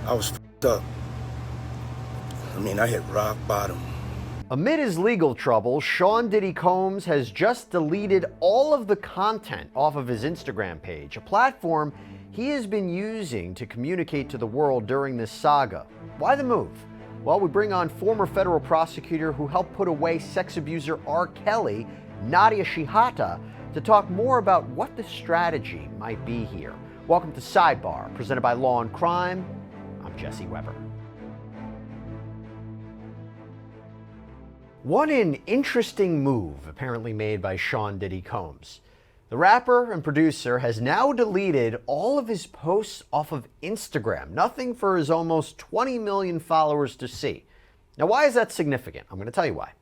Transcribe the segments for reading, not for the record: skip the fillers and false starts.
I was f***ed up. I hit rock bottom. Amid his legal troubles, Sean Diddy Combs has just deleted all of the content off of his Instagram page, a platform he has been using to communicate to the world during this saga. Why the move? Well, we bring on former federal prosecutor who helped put away sex abuser R. Kelly, Nadia Shihata, to talk more about what the strategy might be here. Welcome to Sidebar, presented by Law&Crime. I'm Jesse Weber. What an interesting move apparently made by Sean Diddy Combs. The rapper and producer has now deleted all of his posts off of Instagram, nothing for his almost 20 million followers to see. Now, why is that significant? I'm going to tell you why.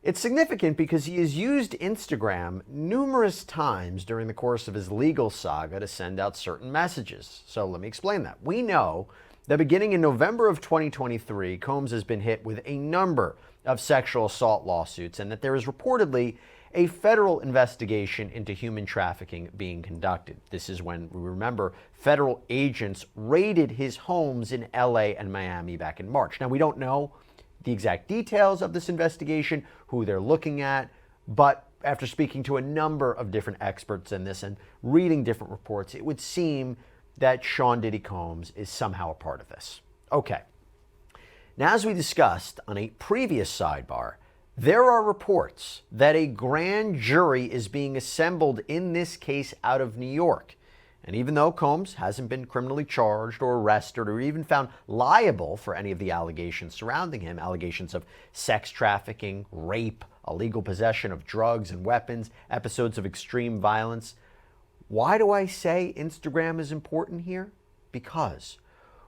It's significant because he has used Instagram numerous times during the course of his legal saga to send out certain messages. So let me explain that. We know that beginning in November of 2023, Combs has been hit with a number of sexual assault lawsuits, and that there is reportedly a federal investigation into human trafficking being conducted. This is when, we remember, federal agents raided his homes in LA and Miami back in March. Now, we don't know the exact details of this investigation, who they're looking at, but after speaking to a number of different experts in this and reading different reports, it would seem that Sean Diddy Combs is somehow a part of this. Okay. Now, as we discussed on a previous sidebar, there are reports that a grand jury is being assembled in this case out of New York. And even though Combs hasn't been criminally charged or arrested or even found liable for any of the allegations surrounding him, allegations of sex trafficking, rape, illegal possession of drugs and weapons, episodes of extreme violence, why do I say Instagram is important here? Because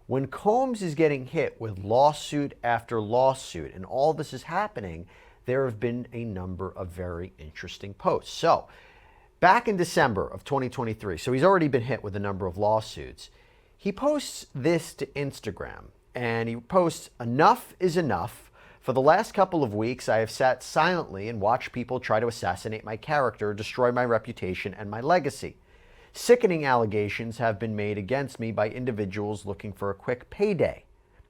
when Combs is getting hit with lawsuit after lawsuit and all this is happening, there have been a number of very interesting posts. So back in December of 2023, so he's already been hit with a number of lawsuits, he posts this to Instagram, and he posts, "Enough is enough. For the last couple of weeks, I have sat silently and watched people try to assassinate my character, destroy my reputation and my legacy. Sickening allegations have been made against me by individuals looking for a quick payday.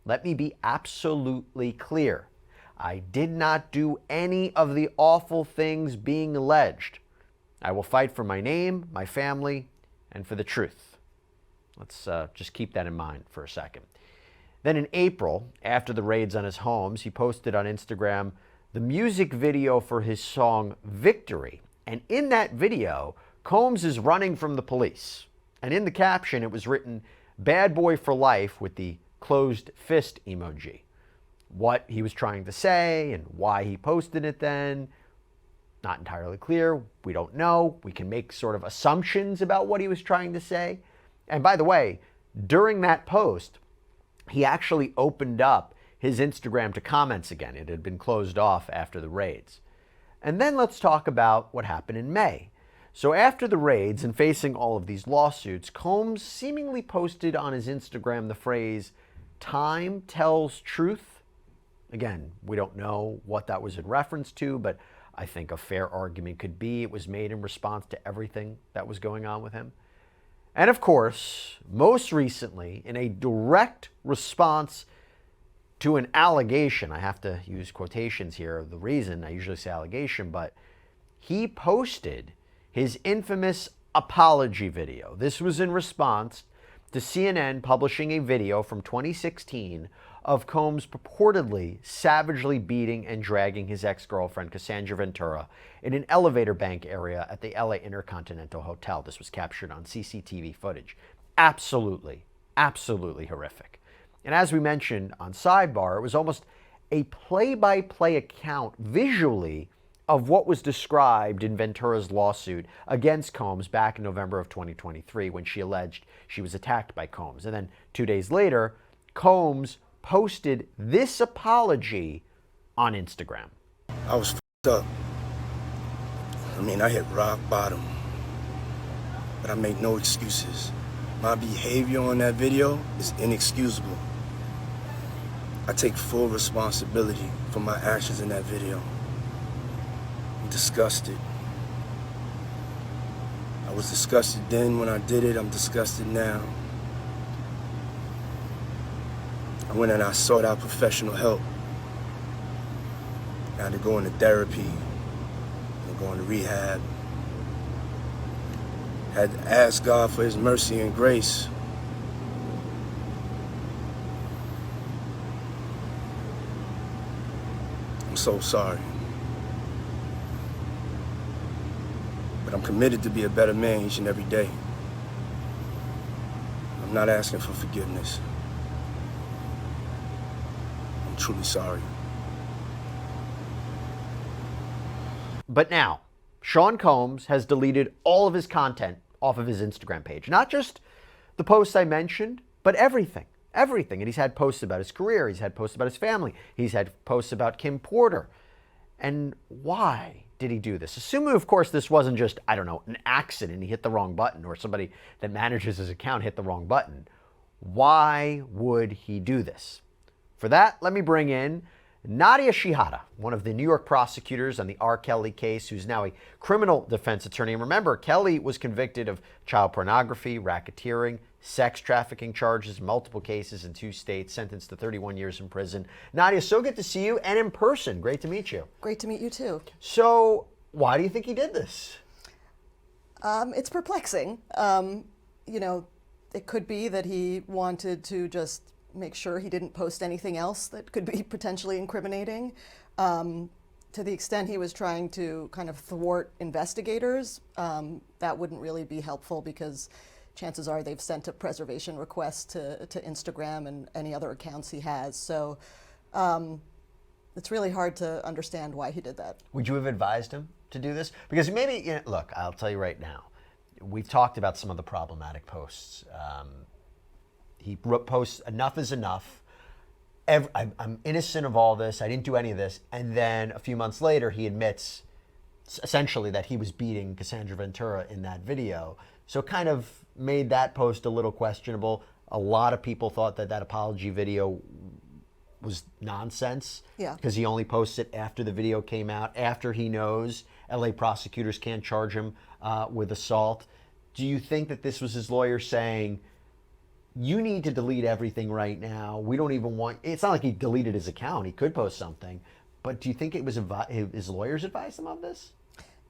Let me be absolutely clear. I did not do any of the awful things being alleged. I will fight for my name, my family, and for the truth." Let's just keep that in mind for a second. Then in April, after the raids on his homes, he posted on Instagram the music video for his song Victory. And in that video, Combs is running from the police. And in the caption, it was written, "Bad boy for life," with the closed fist emoji. What he was trying to say and why he posted it then, not entirely clear. We don't know. We can make sort of assumptions about what he was trying to say. And by the way, during that post, he actually opened up his Instagram to comments again. It had been closed off after the raids. And then let's talk about what happened in May. So after the raids and facing all of these lawsuits, Combs seemingly posted on his Instagram the phrase, "Time tells truth." Again, we don't know what that was in reference to, but I think a fair argument could be it was made in response to everything that was going on with him. And of course, most recently, in a direct response to an allegation, I have to use quotations here, the reason I usually say allegation, but he posted his infamous apology video. This was in response to CNN publishing a video from 2016 of Combs purportedly savagely beating and dragging his ex-girlfriend Cassandra Ventura in an elevator bank area at the LA Intercontinental Hotel. This was captured on CCTV footage. Absolutely, absolutely horrific. And as we mentioned on Sidebar, it was almost a play-by-play account visually of what was described in Ventura's lawsuit against Combs back in November of 2023 when she alleged she was attacked by Combs. And then 2 days later, Combs posted this apology on Instagram. I was f***ed up. I hit rock bottom. But I make no excuses. My behavior on that video is inexcusable. I take full responsibility for my actions in that video. I'm disgusted. I was disgusted then when I did it. I'm disgusted now. I went and I sought out professional help. I had to go into therapy, and go into rehab. Had to ask God for his mercy and grace. I'm so sorry. But I'm committed to be a better man each and every day. I'm not asking for forgiveness. I'm truly sorry. But now, Sean Combs has deleted all of his content off of his Instagram page. Not just the posts I mentioned, but everything. Everything. And he's had posts about his career. He's had posts about his family. He's had posts about Kim Porter. And why did he do this? Assuming, of course, this wasn't just, I don't know, an accident. He hit the wrong button, or somebody that manages his account hit the wrong button. Why would he do this? For that, let me bring in Nadia Shihata, one of the New York prosecutors on the R. Kelly case, who's now a criminal defense attorney. And remember, Kelly was convicted of child pornography, racketeering, sex trafficking charges, multiple cases in 2 states, sentenced to 31 years in prison. Nadia, so good to see you, and in person. Great to meet you. Great to meet you too. So, why do you think he did this? It's perplexing. It could be that he wanted to just make sure he didn't post anything else that could be potentially incriminating. To the extent he was trying to kind of thwart investigators, that wouldn't really be helpful, because chances are they've sent a preservation request to Instagram and any other accounts he has. So it's really hard to understand why he did that. Would you have advised him to do this? Because maybe, look, I'll tell you right now, we've talked about some of the problematic posts. He posts, enough is enough. I'm innocent of all this. I didn't do any of this. And then a few months later, he admits essentially that he was beating Cassandra Ventura in that video. So it kind of made that post a little questionable. A lot of people thought that that apology video was nonsense. Yeah. Because he only posts it after the video came out, after he knows LA prosecutors can't charge him with assault. Do you think that this was his lawyer saying, you need to delete everything right now? We don't even want, it's not like he deleted his account. He could post something. But do you think it was his lawyers advised him of this?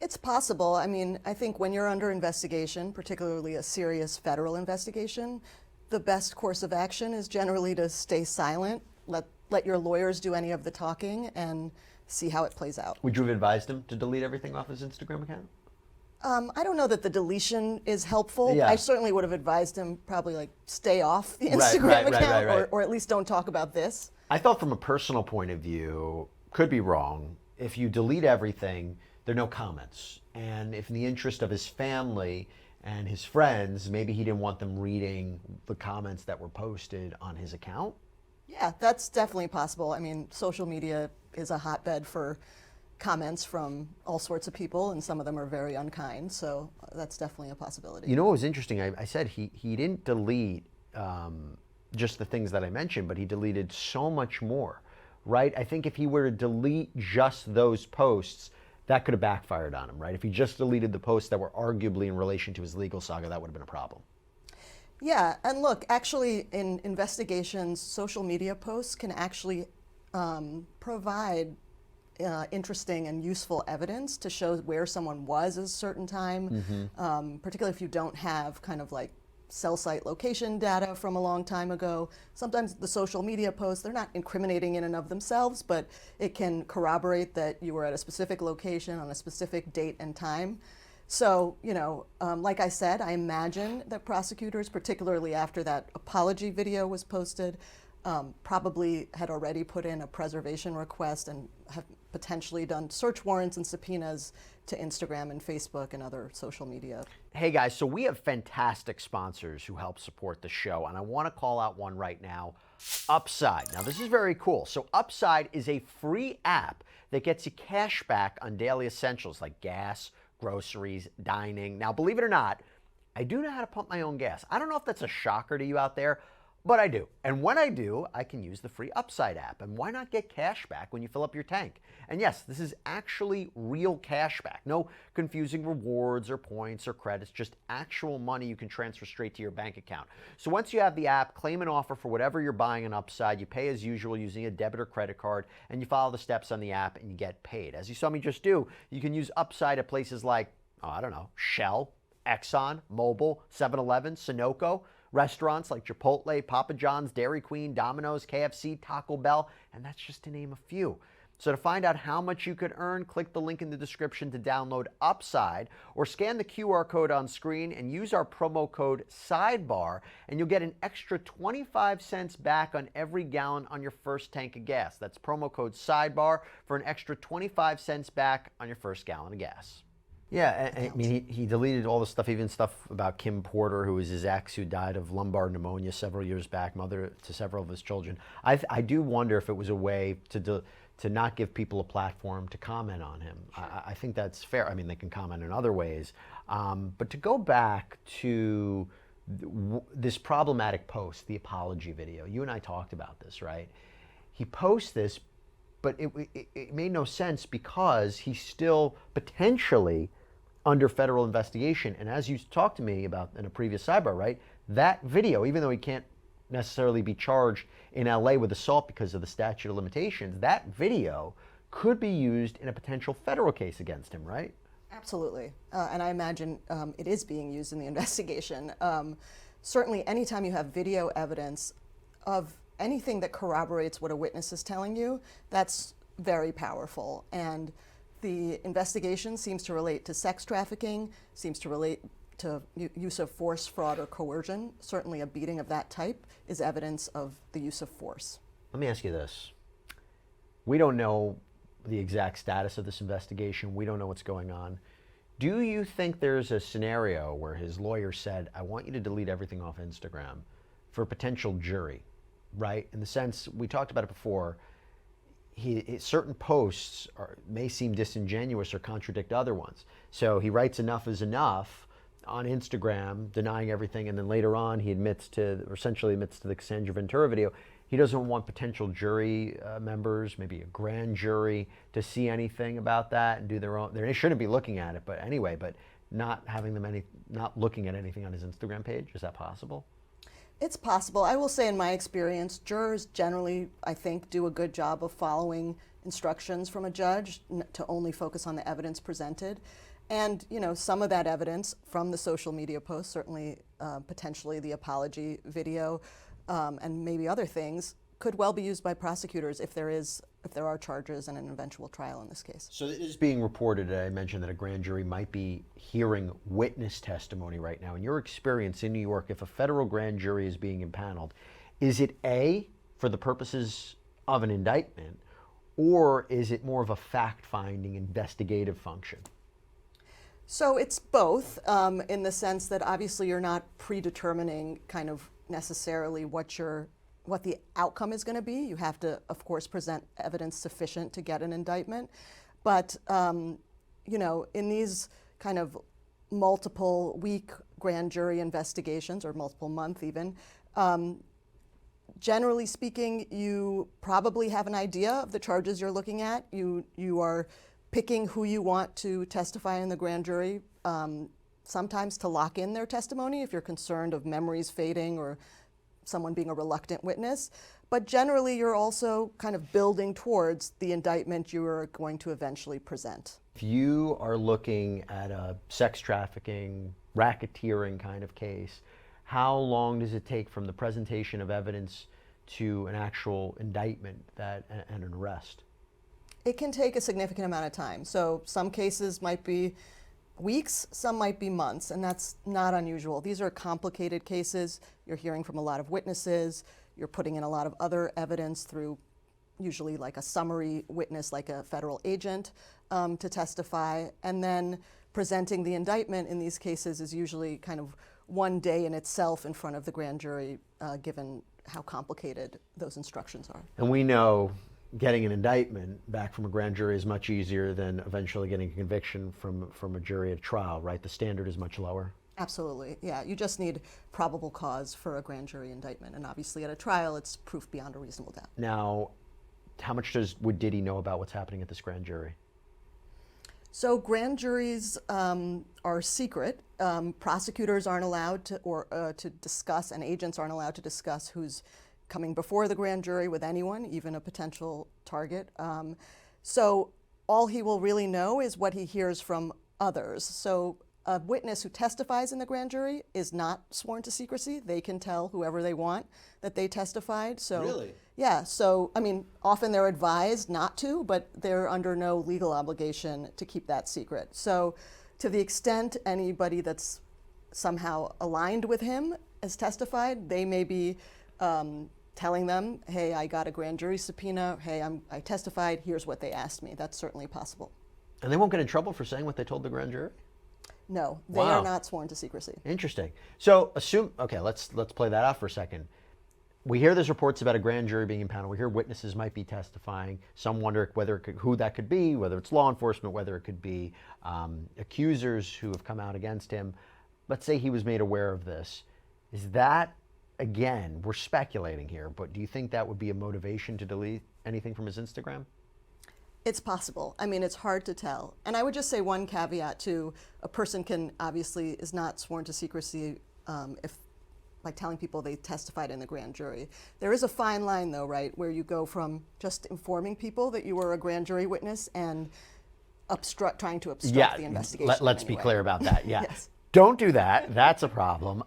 It's possible. I mean, I think when you're under investigation, particularly a serious federal investigation, the best course of action is generally to stay silent, let your lawyers do any of the talking, and see how it plays out. Would you have advised him to delete everything off his Instagram account? I don't know that the deletion is helpful. Yeah. I certainly would have advised him probably stay off the Instagram account, right. Or at least don't talk about this. I thought from a personal point of view, could be wrong, if you delete everything, there are no comments. And if in the interest of his family and his friends, maybe he didn't want them reading the comments that were posted on his account. Yeah, that's definitely possible. I mean, social media is a hotbed for comments from all sorts of people, and some of them are very unkind, so that's definitely a possibility. You know what was interesting? I said he didn't delete just the things that I mentioned, but he deleted so much more, right? I think if he were to delete just those posts, that could have backfired on him, right? If he just deleted the posts that were arguably in relation to his legal saga, that would have been a problem. Yeah, and look, actually in investigations, social media posts can actually provide interesting and useful evidence to show where someone was at a certain time, particularly if you don't have kind of like cell site location data from a long time ago. Sometimes the social media posts, they're not incriminating in and of themselves, but it can corroborate that you were at a specific location on a specific date and time. So, like I said, I imagine that prosecutors, particularly after that apology video was posted, probably had already put in a preservation request and have potentially done search warrants and subpoenas to Instagram and Facebook and other social media. Hey guys, so we have fantastic sponsors who help support the show, and I want to call out one right now, Upside. Now this is very cool. So Upside is a free app that gets you cash back on daily essentials like gas, groceries, dining. Now believe it or not, I do know how to pump my own gas. I don't know if that's a shocker to you out there, But I do. And when I do, I can use the free Upside app. And why not get cash back when you fill up your tank? And yes, this is actually real cash back. No confusing rewards or points or credits, just actual money you can transfer straight to your bank account. So once you have the app, claim an offer for whatever you're buying on Upside. You pay as usual using a debit or credit card, and you follow the steps on the app and you get paid. As you saw me just do, you can use Upside at places like, I don't know, Shell, Exxon, Mobil, 7-Eleven, Sunoco, restaurants like Chipotle, Papa John's, Dairy Queen, Domino's, KFC, Taco Bell, and that's just to name a few. So to find out how much you could earn, click the link in the description to download Upside, or scan the QR code on screen and use our promo code SIDEBAR, and you'll get an extra 25 cents back on every gallon on your first tank of gas. That's promo code SIDEBAR for an extra 25 cents back on your first gallon of gas. Yeah, I mean, he deleted all the stuff, even stuff about Kim Porter, who was his ex, who died of lumbar pneumonia several years back, mother to several of his children. I do wonder if it was a way to not give people a platform to comment on him. Sure. I think that's fair. I mean, they can comment in other ways. But to go back to this problematic post, the apology video, you and I talked about this, right? He posts this, but it made no sense because he's still potentially under federal investigation. And as you talked to me about in a previous sidebar, right, that video, even though he can't necessarily be charged in LA with assault because of the statute of limitations, that video could be used in a potential federal case against him, right? Absolutely. And I imagine it is being used in the investigation. Certainly, anytime you have video evidence of anything that corroborates what a witness is telling you, that's very powerful. And the investigation seems to relate to sex trafficking, seems to relate to use of force, fraud, or coercion. Certainly a beating of that type is evidence of the use of force. Let me ask you this. We don't know the exact status of this investigation. We don't know what's going on. Do you think there's a scenario where his lawyer said, I want you to delete everything off Instagram for a potential jury, right? In the sense, we talked about it before, certain posts may seem disingenuous or contradict other ones. So he writes enough is enough on Instagram, denying everything, and then later on he essentially admits to the Cassandra Ventura video. He doesn't want potential jury members, maybe a grand jury, to see anything about that and do their own. They shouldn't be looking at it, but anyway, but not having them not looking at anything on his Instagram page. Is that possible? It's possible. I will say in my experience, jurors generally, I think, do a good job of following instructions from a judge to only focus on the evidence presented. And, you know, some of that evidence from the social media posts, certainly potentially the apology video, and maybe other things, could well be used by prosecutors if there are charges and an eventual trial in this case. So it is being reported, I mentioned, that a grand jury might be hearing witness testimony right now. In your experience in New York, if a federal grand jury is being impaneled, is it A, for the purposes of an indictment, or is it more of a fact-finding investigative function? So it's both, in the sense that obviously you're not predetermining kind of necessarily what the outcome is going to be. You have to, of course, present evidence sufficient to get an indictment. But, you know, in these kind of multiple week grand jury investigations, or multiple month even, generally speaking, you probably have an idea of the charges you're looking at. You are picking who you want to testify in the grand jury, sometimes to lock in their testimony if you're concerned of memories fading or someone being a reluctant witness. But generally, you're also kind of building towards the indictment you are going to eventually present. If you are looking at a sex trafficking, racketeering kind of case, how long does it take from the presentation of evidence to an actual indictment and an arrest? It can take a significant amount of time. So some cases might be weeks, some might be months, and that's not unusual. These are complicated cases. You're hearing from a lot of witnesses. You're putting in a lot of other evidence through usually like a summary witness, like a federal agent, to testify. And then presenting the indictment in these cases is usually kind of one day in itself in front of the grand jury, given how complicated those instructions are. And we know getting an indictment back from a grand jury is much easier than eventually getting a conviction from a jury at trial, right? The standard is much lower. Absolutely, yeah. You just need probable cause for a grand jury indictment, and obviously at a trial, it's proof beyond a reasonable doubt. Now, how much would Diddy know about what's happening at this grand jury? So grand juries are secret. Prosecutors aren't allowed to discuss, and agents aren't allowed to discuss who's coming before the grand jury with anyone, even a potential target. So all he will really know is what he hears from others. So a witness who testifies in the grand jury is not sworn to secrecy. They can tell whoever they want that they testified. So, Really? yeah. So, I mean, often they're advised not to, but they're under no legal obligation to keep that secret. So, to the extent anybody that's somehow aligned with him has testified, they may be telling them, hey, I got a grand jury subpoena. Hey, I testified. Here's what they asked me. That's certainly possible. And they won't get in trouble for saying what they told the grand jury? No, they Wow. are not sworn to secrecy. Interesting. So okay, let's play that out for a second. We hear there's reports about a grand jury being impounded. We hear witnesses might be testifying. Some wonder who that could be, whether it's law enforcement, whether it could be accusers who have come out against him. Let's say he was made aware of this. Is that, again, we're speculating here, but do you think that would be a motivation to delete anything from his Instagram? It's possible. I mean, it's hard to tell. And I would just say one caveat too: a person is not sworn to secrecy if by telling people they testified in the grand jury. There is a fine line though, right, where you go from just informing people that you were a grand jury witness and trying to obstruct the investigation. Let's be clear about that. Yeah. Yes. Don't do that. That's a problem.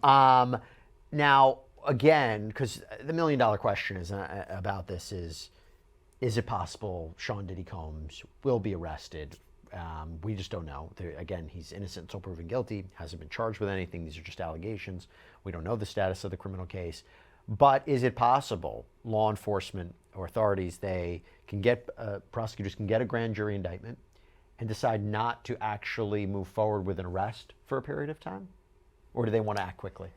Now, again, because the million-dollar question is about this is it possible Sean Diddy Combs will be arrested? We just don't know. Again, he's innocent until proven guilty, hasn't been charged with anything. These are just allegations. We don't know the status of the criminal case. But is it possible law enforcement or authorities, prosecutors can get a grand jury indictment and decide not to actually move forward with an arrest for a period of time? Or do they want to act quickly?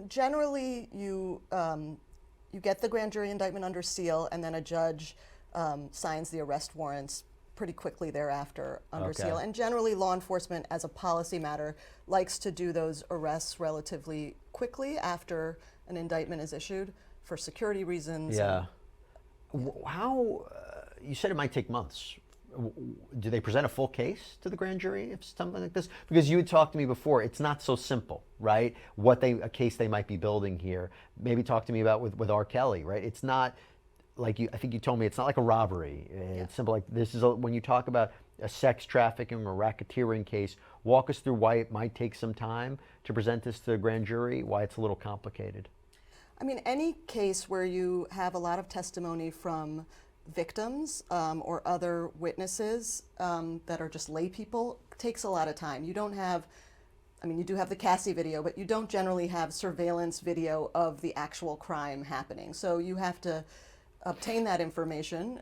Generally, you get the grand jury indictment under seal, and then a judge signs the arrest warrants pretty quickly thereafter under seal. And generally, law enforcement, as a policy matter, likes to do those arrests relatively quickly after an indictment is issued for security reasons. Yeah. How, you said it might take months. Do they present a full case to the grand jury if something like this? Because you had talked to me before, it's not so simple, right? A case they might be building here. Maybe talk to me about with R. Kelly, right? It's not like I think you told me it's not like a robbery. It's simple. Like this is when you talk about a sex trafficking or racketeering case, walk us through why it might take some time to present this to the grand jury, why it's a little complicated. I mean, any case where you have a lot of testimony from victims or other witnesses that are just lay people takes a lot of time. You don't have, I mean, you do have the Cassie video, but you don't generally have surveillance video of the actual crime happening. So you have to obtain that information,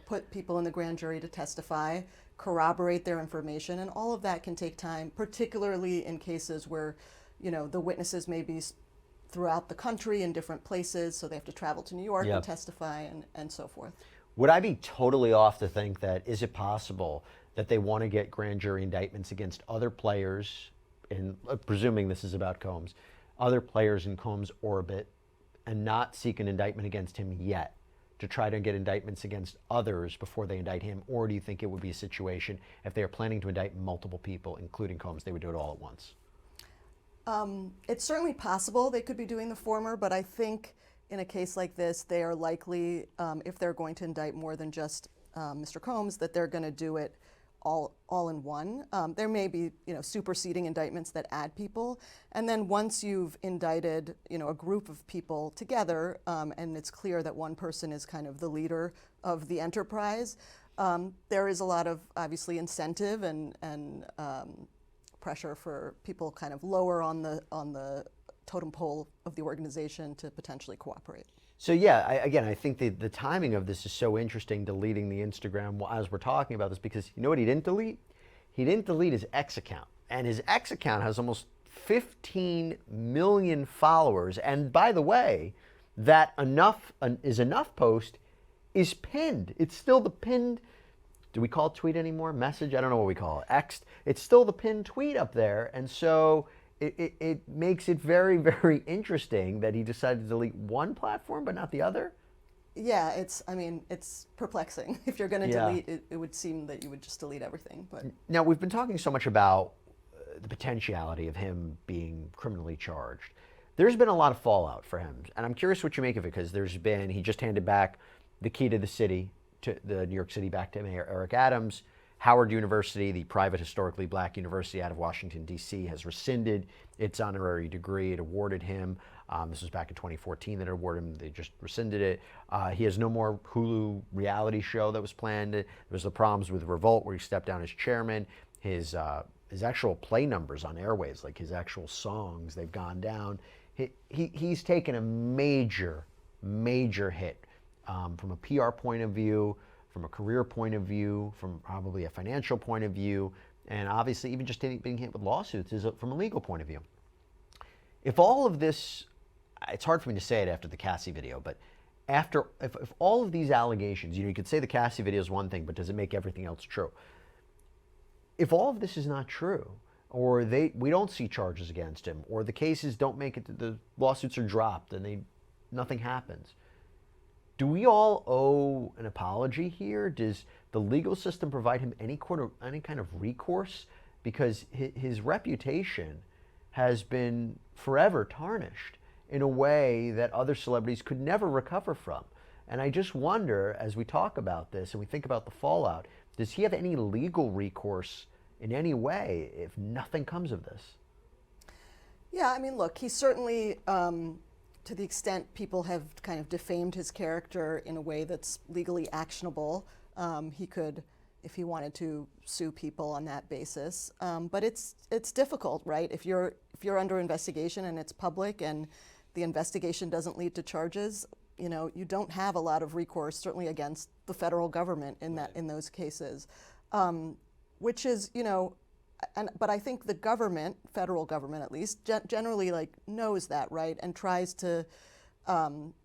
put people in the grand jury to testify, corroborate their information, and all of that can take time, particularly in cases where, the witnesses may be throughout the country in different places, so they have to travel to New York and testify and so forth. Would I be totally off to think that, is it possible that they want to get grand jury indictments against other players, in presuming this is about Combs, other players in Combs' orbit, and not seek an indictment against him yet, to try to get indictments against others before they indict him? Or do you think it would be a situation, if they are planning to indict multiple people, including Combs, they would do it all at once? It's certainly possible they could be doing the former, but I think in a case like this, they are likely, if they're going to indict more than just Mr. Combs, that they're going to do it all in one. There may be, superseding indictments that add people, and then once you've indicted, a group of people together, and it's clear that one person is kind of the leader of the enterprise, there is a lot of obviously incentive and pressure for people kind of lower on the totem pole of the organization to potentially cooperate. So yeah, I think the timing of this is so interesting, deleting the Instagram as we're talking about this, because you know what he didn't delete? He didn't delete his X account. And his X account has almost 15 million followers. And by the way, that is enough post is pinned. It's still the pinned, do we call it tweet anymore? Message? I don't know what we call it. X. It's still the pinned tweet up there. And so it makes it very, very interesting that he decided to delete one platform but not the other. Yeah, I mean, it's perplexing. If you're going to Yeah. delete it, it would seem that you would just delete everything. But Now, we've been talking so much about the potentiality of him being criminally charged. There's been a lot of fallout for him, and I'm curious what you make of it, because he just handed back the key to the city, to the New York City, back to Mayor Eric Adams. Howard University, the private historically black university out of Washington, D.C., has rescinded its honorary degree it awarded him. This was back in 2014 that it awarded him. They just rescinded it. He has no more Hulu reality show that was planned. There was the problems with Revolt, where he stepped down as chairman. His actual play numbers on airwaves, like his actual songs, they've gone down. He's taken a major, major hit from a PR point of view, from a career point of view, from probably a financial point of view, and obviously even just being hit with lawsuits is from a legal point of view. If all of this, it's hard for me to say it after the Cassie video, but if all of these allegations, you could say the Cassie video is one thing, but does it make everything else true? If all of this is not true, or we don't see charges against him, or the cases don't make it, the lawsuits are dropped and nothing happens, do we all owe an apology here? Does the legal system provide him any kind of recourse? Because his reputation has been forever tarnished in a way that other celebrities could never recover from. And I just wonder, as we talk about this and we think about the fallout, does he have any legal recourse in any way if nothing comes of this? yeah, I mean, look, he certainly, to the extent people have kind of defamed his character in a way that's legally actionable, he could, if he wanted to, sue people on that basis. But it's difficult, right? If you're under investigation and it's public and the investigation doesn't lead to charges, you don't have a lot of recourse, certainly against the federal government in those cases, which is, but I think the government, federal government at least, generally knows that, right, and tries to,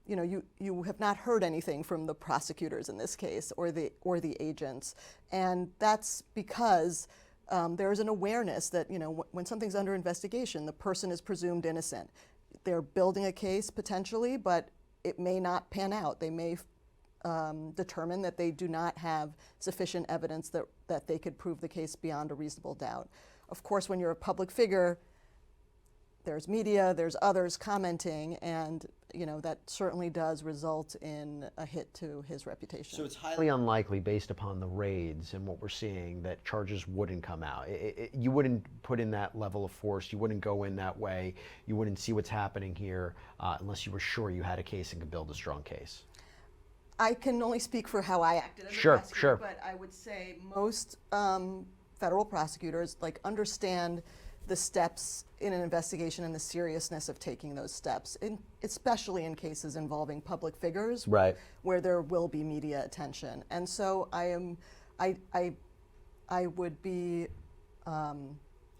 you have not heard anything from the prosecutors in this case or the agents, and that's because there is an awareness that when something's under investigation, the person is presumed innocent. They're building a case potentially, but it may not pan out. They may determine that they do not have sufficient evidence that they could prove the case beyond a reasonable doubt. Of course, when you're a public figure, there's media, there's others commenting, and that certainly does result in a hit to his reputation. So it's highly unlikely, based upon the raids and what we're seeing, that charges wouldn't come out. You wouldn't put in that level of force. You wouldn't go in that way. You wouldn't see what's happening here unless you were sure you had a case and could build a strong case. I can only speak for how I acted as a prosecutor, Sure. but I would say most federal prosecutors understand the steps in an investigation and the seriousness of taking those steps, especially in cases involving public figures, right, where there will be media attention. And so I would be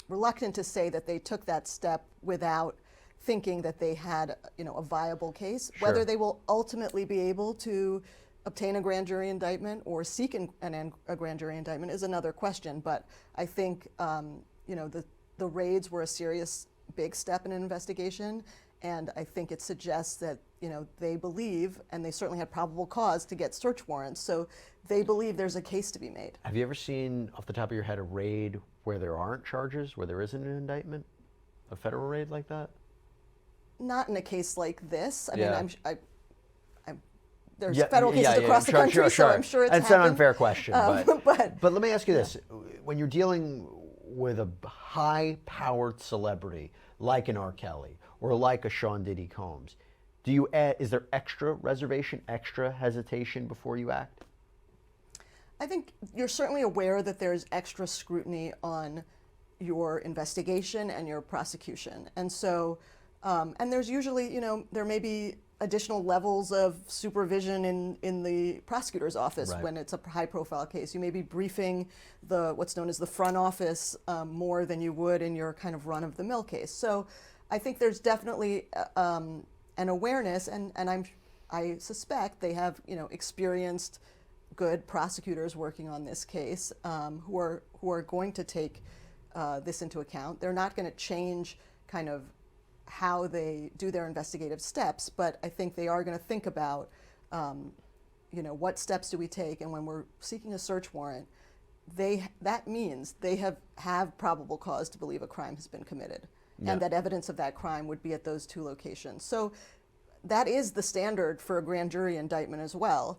reluctant to say that they took that step without thinking that they had a viable case. Sure. Whether they will ultimately be able to obtain a grand jury indictment or seek a grand jury indictment is another question. But I think the raids were a serious, big step in an investigation, and I think it suggests that they believe, and they certainly had probable cause to get search warrants, so they believe there's a case to be made. Have you ever seen, off the top of your head, a raid where there aren't charges, where there isn't an indictment? A federal raid like that? Not in a case like this. I Yeah. mean, there's federal cases across the country, so I'm sure it's It's happened. an unfair question, but let me ask you this. When you're dealing with a high-powered celebrity like an R. Kelly or like a Sean Diddy Combs, is there extra reservation, extra hesitation before you act? I think you're certainly aware that there's extra scrutiny on your investigation and your prosecution. And so, and there's usually, there may be additional levels of supervision in the prosecutor's office. Right. When it's a high-profile case. You may be briefing what's known as the front office more than you would in your kind of run-of-the-mill case. So I think there's definitely an awareness, and I suspect they have experienced, good prosecutors working on this case who are going to take this into account. They're not going to change kind of how they do their investigative steps, but I think they are going to think about, what steps do we take, and when we're seeking a search warrant, that means they have probable cause to believe a crime has been committed, and that evidence of that crime would be at those 2 locations. So that is the standard for a grand jury indictment as well.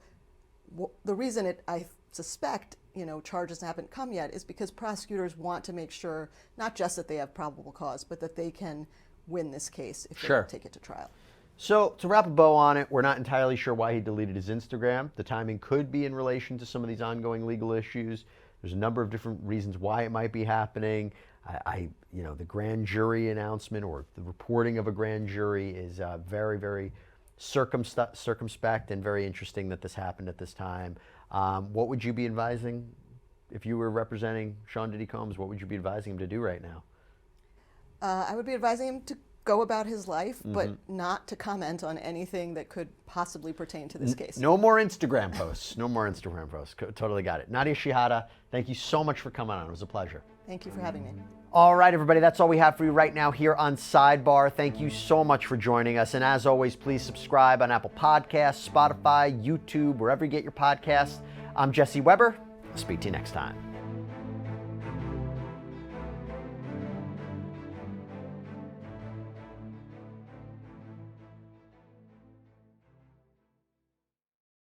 The reason I suspect, charges haven't come yet is because prosecutors want to make sure not just that they have probable cause, but that they can win this case if they take it to trial. So to wrap a bow on it, we're not entirely sure why he deleted his Instagram. The timing could be in relation to some of these ongoing legal issues. There's a number of different reasons why it might be happening. The grand jury announcement or the reporting of a grand jury is very, very circumspect and very interesting that this happened at this time. What would you be advising if you were representing Sean Diddy Combs? What would you be advising him to do right now? I would be advising him to go about his life, but not to comment on anything that could possibly pertain to this case. No more Instagram posts. No more Instagram posts. Totally got it. Nadia Shihata, thank you so much for coming on. It was a pleasure. Thank you for having me. All right, everybody, that's all we have for you right now here on Sidebar. Thank you so much for joining us. And as always, please subscribe on Apple Podcasts, Spotify, YouTube, wherever you get your podcasts. I'm Jesse Weber. I'll speak to you next time.